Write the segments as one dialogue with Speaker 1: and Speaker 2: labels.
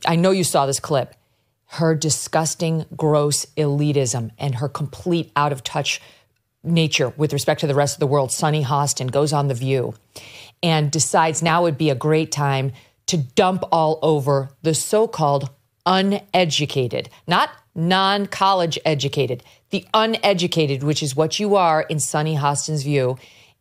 Speaker 1: I know you saw this clip, her disgusting, gross elitism and her complete out of touch nature with respect to the rest of the world. Sunny Hostin goes on The View and decides now would be a great time to dump all over the so-called uneducated, not non-college educated, the uneducated, which is what you are in Sunny Hostin's view,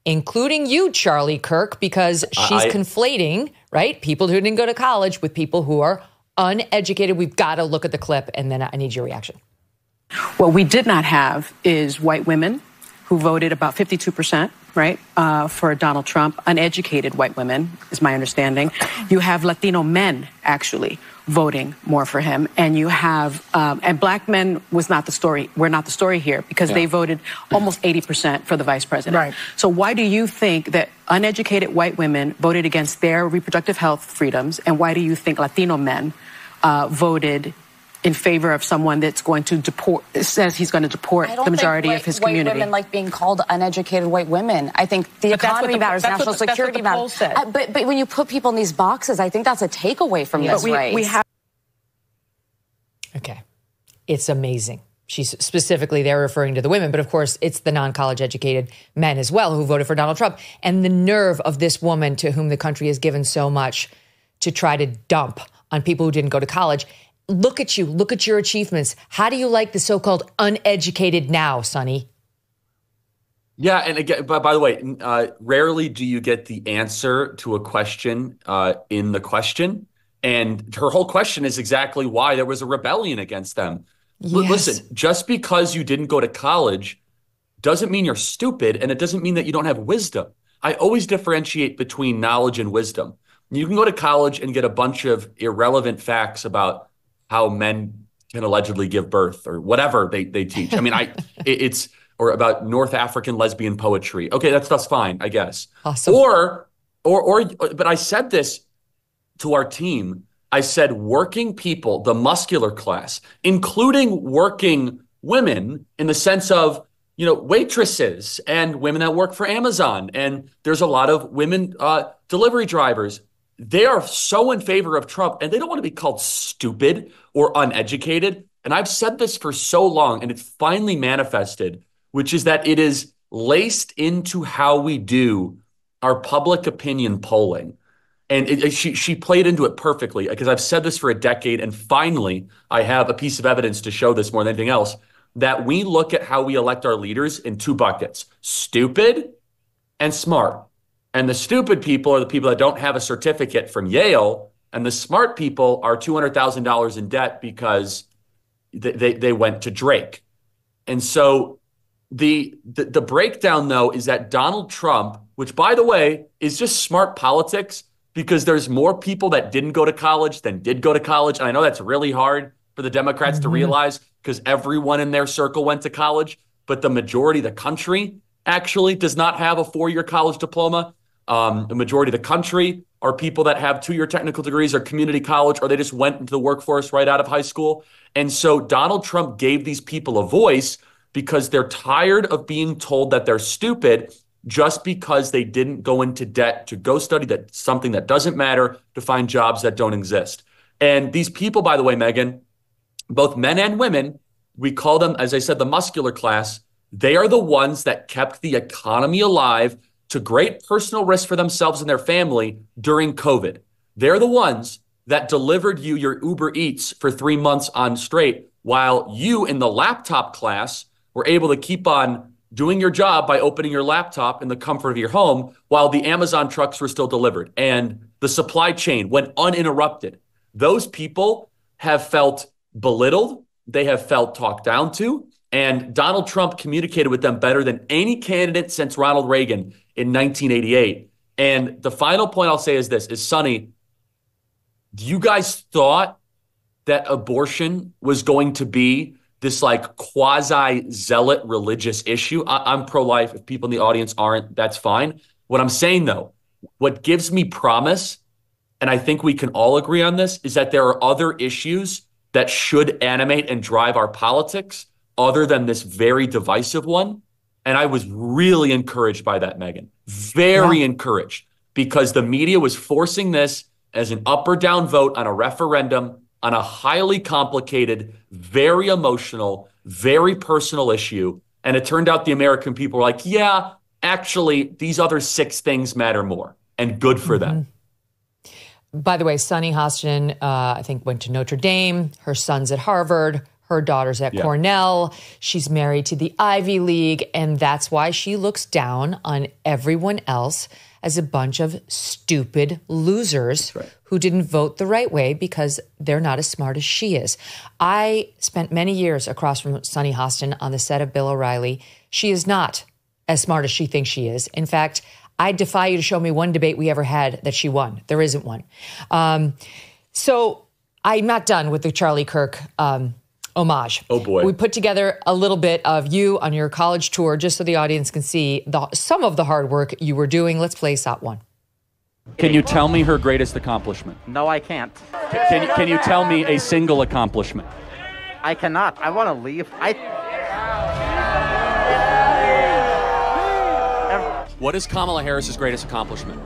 Speaker 1: including you, Charlie Kirk, because she's conflating, right, people who didn't go to college with people who are uneducated. We've got to look at the clip, and then I need your reaction.
Speaker 2: What we did not have is white women who voted about 52%, right, for Donald Trump. Uneducated white women, is my understanding. You have Latino men, actually, voting more for him. And you have, and black men was not the story. We're not the story here because they voted almost 80% for the vice president. Right. So why do you think that uneducated white women voted against their reproductive health freedoms? And why do you think Latino men voted in favor of someone that's going to deport, says he's going to deport the majority of his community?
Speaker 3: White women like being called uneducated white women. I think the economy matters, national security matters. But when you put people in these boxes, I think that's a takeaway from this race.
Speaker 1: Okay. It's amazing. She's specifically there referring to the women, but of course it's the non-college educated men as well who voted for Donald Trump. And the nerve of this woman to whom the country has given so much to try to dump on people who didn't go to college. Look at you. Look at your achievements. How do you like the so-called uneducated now, Sunny?
Speaker 4: Yeah, and again, by the way, rarely do you get the answer to a question in the question. And her whole question is exactly why there was a rebellion against them.
Speaker 1: Yes.
Speaker 4: Listen, just because you didn't go to college doesn't mean you're stupid, and it doesn't mean that you don't have wisdom. I always differentiate between knowledge and wisdom. You can go to college and get a bunch of irrelevant facts about how men can allegedly give birth or whatever they teach. I mean, it's or about North African lesbian poetry. Okay, that's fine, I guess.
Speaker 1: Awesome.
Speaker 4: But I said this to our team. I said working people, the muscular class, including working women in the sense of, waitresses and women that work for Amazon. And there's a lot of women delivery drivers. They are so in favor of Trump, and they don't want to be called stupid or uneducated. And I've said this for so long, and it's finally manifested, which is that it is laced into how we do our public opinion polling. And she played into it perfectly, because I've said this for a decade, and finally I have a piece of evidence to show this more than anything else, that we look at how we elect our leaders in two buckets, stupid and smart. And the stupid people are the people that don't have a certificate from Yale, and the smart people are $200,000 in debt because they went to Drake. And so the breakdown, though, is that Donald Trump, which, by the way, is just smart politics, because there's more people that didn't go to college than did go to college. And I know that's really hard for the Democrats to realize, because everyone in their circle went to college, but the majority of the country actually does not have a 4-year college diploma. The majority of the country are people that have 2-year technical degrees or community college, or they just went into the workforce right out of high school. And so Donald Trump gave these people a voice because they're tired of being told that they're stupid just because they didn't go into debt to go study something that doesn't matter, to find jobs that don't exist. And these people, by the way, Megyn, both men and women, we call them, as I said, the muscular class. They are the ones that kept the economy alive to great personal risk for themselves and their family during COVID. They're the ones that delivered you your Uber Eats for 3 months on straight, while you in the laptop class were able to keep on doing your job by opening your laptop in the comfort of your home while the Amazon trucks were still delivered and the supply chain went uninterrupted. Those people have felt belittled. They have felt talked down to. And Donald Trump communicated with them better than any candidate since Ronald Reagan in 1988. And the final point I'll say is this, is Sunny, you guys thought that abortion was going to be this like quasi-zealot religious issue? I'm pro-life. If people in the audience aren't, that's fine. What I'm saying, though, what gives me promise, and I think we can all agree on this, is that there are other issues that should animate and drive our politics other than this very divisive one. And I was really encouraged by that, Megyn. Very encouraged, because the media was forcing this as an up or down vote on a referendum on a highly complicated, very emotional, very personal issue. And it turned out the American people were like, yeah, actually, these other 6 things matter more. And good for them.
Speaker 1: By the way, Sunny Hostin, I think, went to Notre Dame. Her son's at Harvard. Her daughter's at Cornell. She's married to the Ivy League. And that's why she looks down on everyone else as a bunch of stupid losers who didn't vote the right way because they're not as smart as she is. I spent many years across from Sunny Hostin on the set of Bill O'Reilly. She is not as smart as she thinks she is. In fact, I defy you to show me one debate we ever had that she won. There isn't one. So I'm not done with the Charlie Kirk homage.
Speaker 4: Oh, boy.
Speaker 1: We put together a little bit of you on your college tour just so the audience can see some of the hard work you were doing. Let's play Shot 1.
Speaker 5: Can you tell me her greatest accomplishment?
Speaker 6: No, I can't.
Speaker 5: Can you tell me a single accomplishment?
Speaker 6: I cannot. I want to leave.
Speaker 5: What is Kamala Harris's greatest accomplishment?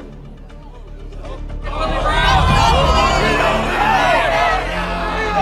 Speaker 1: The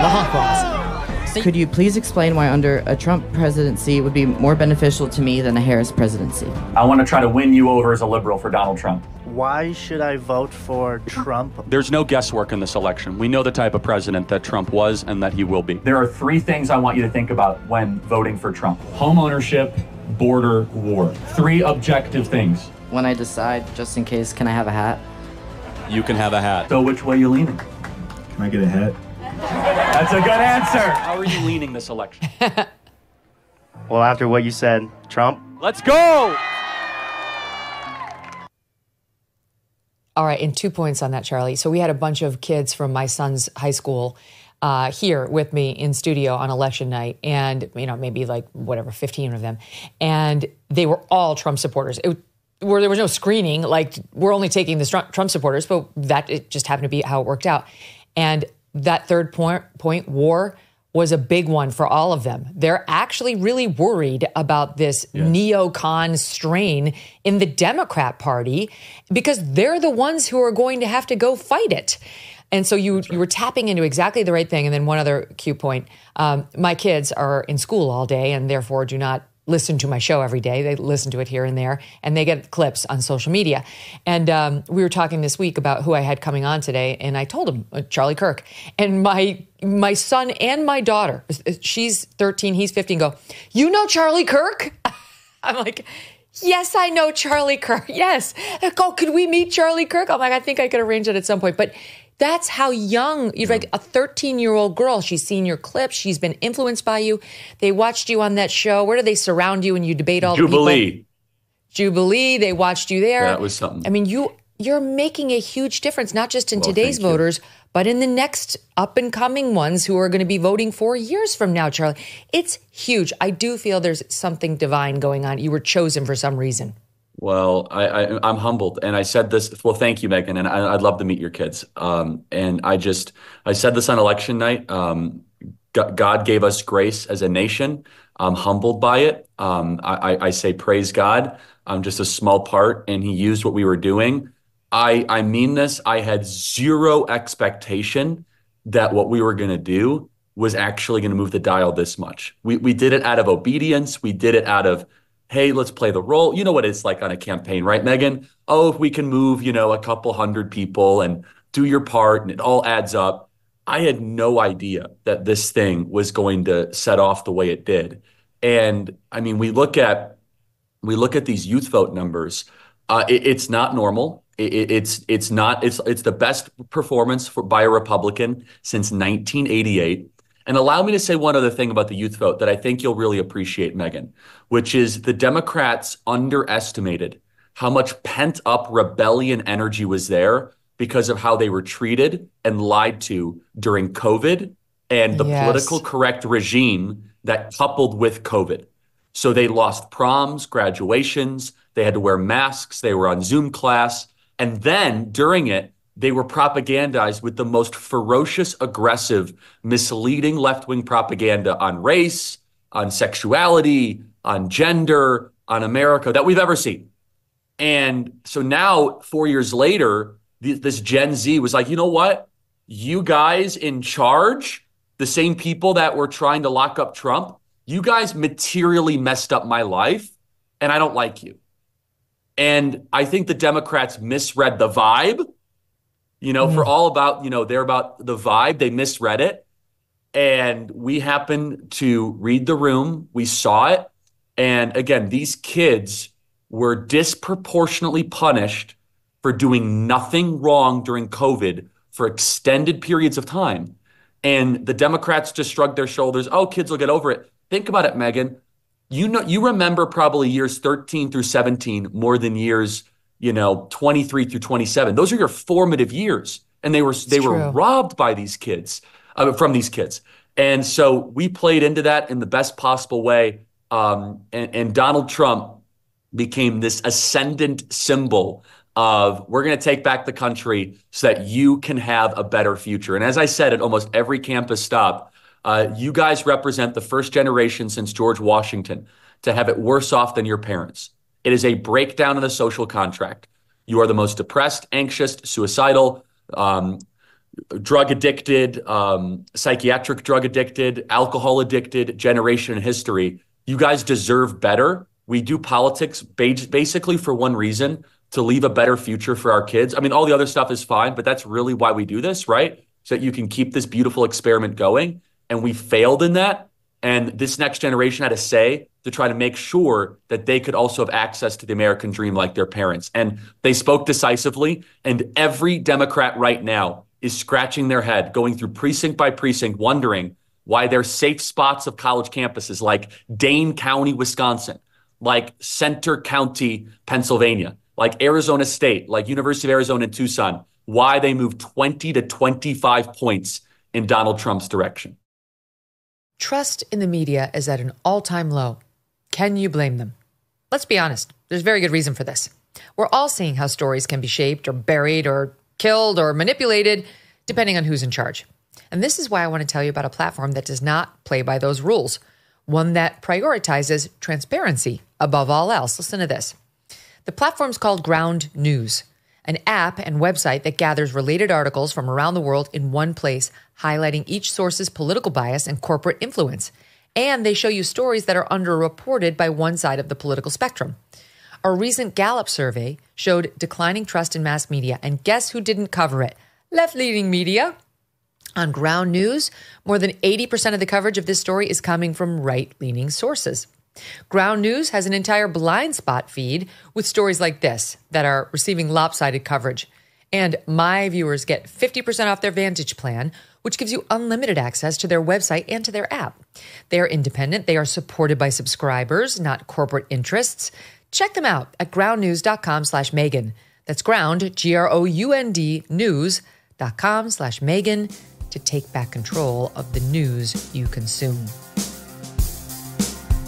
Speaker 1: Holocaust.
Speaker 7: Could you please explain why under a Trump presidency would be more beneficial to me than a Harris presidency?
Speaker 5: I want to try to win you over as a liberal for Donald Trump.
Speaker 8: Why should I vote for Trump?
Speaker 5: There's no guesswork in this election. We know the type of president that Trump was and that he will be. There are 3 things I want you to think about when voting for Trump. Home ownership, border, war. 3 objective things.
Speaker 7: When I decide, just in case, can I have a hat?
Speaker 5: You can have a hat.
Speaker 4: So which way are you leaning?
Speaker 9: Can I get a hat?
Speaker 5: That's a good answer. How are you leaning this election?
Speaker 8: Well, after what you said, Trump.
Speaker 5: Let's go!
Speaker 1: All right, and 2 points on that, Charlie. So we had a bunch of kids from my son's high school here with me in studio on election night, and maybe 15 of them, and they were all Trump supporters. Where there was no screening, we're only taking the Trump supporters, but it just happened to be how it worked out. And that third point, war, was a big one for all of them. They're actually really worried about this neocon strain in the Democrat Party because they're the ones who are going to have to go fight it. And so you were tapping into exactly the right thing. And then one other cue point, my kids are in school all day and therefore do not listen to my show every day. They listen to it here and there, and they get clips on social media. And we were talking this week about who I had coming on today, and I told him, Charlie Kirk. And my son and my daughter, she's 13, he's 15, go, you know Charlie Kirk? I'm like, yes, I know Charlie Kirk. Yes. Oh, could we meet Charlie Kirk? I'm like, I think I could arrange it at some point. But that's how young, you're like a 13-year-old girl. She's seen your clips. She's been influenced by you. They watched you on that show. Where do they surround you and you debate all the people? Jubilee. They watched you there.
Speaker 4: That was something.
Speaker 1: I mean, you're making a huge difference, not just in today's voters, but in the next up-and-coming ones who are going to be voting 4 years from now, Charlie. It's huge. I do feel there's something divine going on. You were chosen for some reason.
Speaker 4: Well, I'm humbled. And I said this, well, thank you, Megyn. And I'd love to meet your kids. And I said this on election night. God gave us grace as a nation. I'm humbled by it. I say, praise God. I'm just a small part, and he used what we were doing. I mean this. I had zero expectation that what we were going to do was actually going to move the dial this much. We did it out of obedience. We did it out of, hey, let's play the role. You know what it's like on a campaign, right, Megyn? Oh, if we can move, a couple hundred people and do your part and it all adds up. I had no idea that this thing was going to set off the way it did. And I mean, we look at these youth vote numbers. It's not normal. It's the best performance by a Republican since 1988. And allow me to say one other thing about the youth vote that I think you'll really appreciate, Megyn, which is the Democrats underestimated how much pent-up rebellion energy was there because of how they were treated and lied to during COVID and the political correct regime that coupled with COVID. So they lost proms, graduations, they had to wear masks, they were on Zoom class, and then during it, they were propagandized with the most ferocious, aggressive, misleading left-wing propaganda on race, on sexuality, on gender, on America that we've ever seen. And so now, 4 years later, this Gen Z was like, you know what? you guys in charge, the same people that were trying to lock up Trump, you guys materially messed up my life, and I don't like you. And I think the Democrats misread the vibe, for all about, they're about the vibe. They misread it. And we happened to read the room. We saw it. And again, these kids were disproportionately punished for doing nothing wrong during COVID for extended periods of time. And the Democrats just shrugged their shoulders. Oh, kids will get over it. Think about it, Megyn. You remember probably years 13 through 17 more than years, 23 through 27. Those are your formative years. And they were robbed by these kids, from these kids. And so we played into that in the best possible way. And Donald Trump became this ascendant symbol of we're going to take back the country so that you can have a better future. And as I said at almost every campus stop, you guys represent the first generation since George Washington to have it worse off than your parents. It is a breakdown of the social contract. You are the most depressed, anxious, suicidal, drug addicted, psychiatric drug addicted, alcohol addicted generation in history. You guys deserve better. We do politics basically for one reason, to leave a better future for our kids. I mean, all the other stuff is fine, but that's really why we do this, right? So that you can keep this beautiful experiment going. And we failed in that. And this next generation had a say to try to make sure that they could also have access to the American dream like their parents. And they spoke decisively. And every Democrat right now is scratching their head, going through precinct by precinct, wondering why their safe spots of college campuses like Dane County, Wisconsin, like Center County, Pennsylvania, like Arizona State, like University of Arizona in Tucson, why they moved 20 to 25 points in Donald Trump's direction.
Speaker 1: Trust in the media is at an all-time low. Can you blame them? Let's be honest. There's very good reason for this. We're all seeing how stories can be shaped or buried or killed or manipulated, depending on who's in charge. And this is why I want to tell you about a platform that does not play by those rules, one that prioritizes transparency above all else. Listen to this. The platform's called Ground News, an app and website that gathers related articles from around the world in one place, highlighting each source's political bias and corporate influence. And they show you stories that are underreported by one side of the political spectrum. A recent Gallup survey showed declining trust in mass media, and guess who didn't cover it? Left-leaning media. On Ground News, more than 80% of the coverage of this story is coming from right-leaning sources. Ground News has an entire blind spot feed with stories like this that are receiving lopsided coverage. And my viewers get 50% off their Vantage plan, which gives you unlimited access to their website and to their app. They are independent. They are supported by subscribers, not corporate interests. Check them out at groundnews.com/Megyn. That's ground, GROUND, news.com/Megyn to take back control of the news you consume.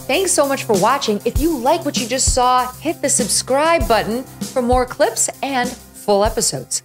Speaker 1: Thanks so much for watching. If you like what you just saw, hit the subscribe button for more clips and full episodes.